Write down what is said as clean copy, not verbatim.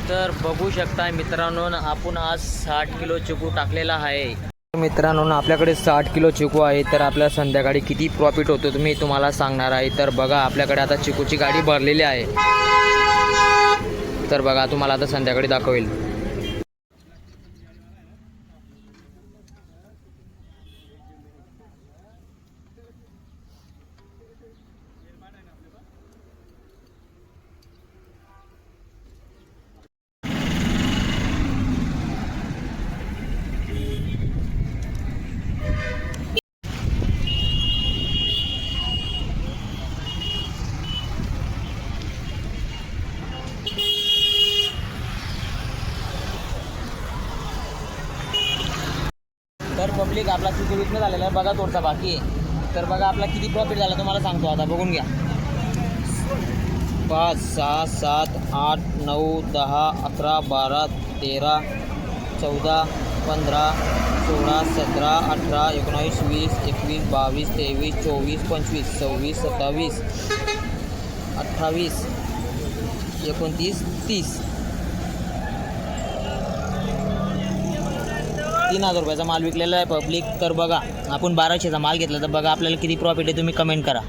तर बघू शकता मित्रांनो, आपण आज 60 किलो चिकू टाकलेला आहे. मित्रांनो, आपल्याकडे 60 किलो चिकू आहे. तर आपल्याला संध्याकाळी किती प्रॉफिट होतो तुम्ही तुम्हाला सांगणार आहे. तर बघा, आपल्याकडे आता चिकूची गाडी भरलेली आहे. तर बघा, तुम्हाला आता संध्याकाळी दाखवेल. तर पब्लिक, आपला चिकू विकणं झालेला आहे. बघा, थोडसा बाकी आहे. तर बघा, आपला किती प्रॉफिट झाला तुम्हाला सांगतो. आता बघून घ्या. 5, 6, 7, 8, 9, 10, 11, 12, 13, 14, 15, 16, 17, 18, 19, 20, 21, 22, 23, 24, 25, 26, 27, 28, 29, 30. 3,000 रुपयाचा माल विकलेला आहे पब्लिक. तर बघा, आपण 1200चा माल घेतला. तर बघा आपल्याला किती प्रॉफिट आहे तुम्ही कमेंट करा.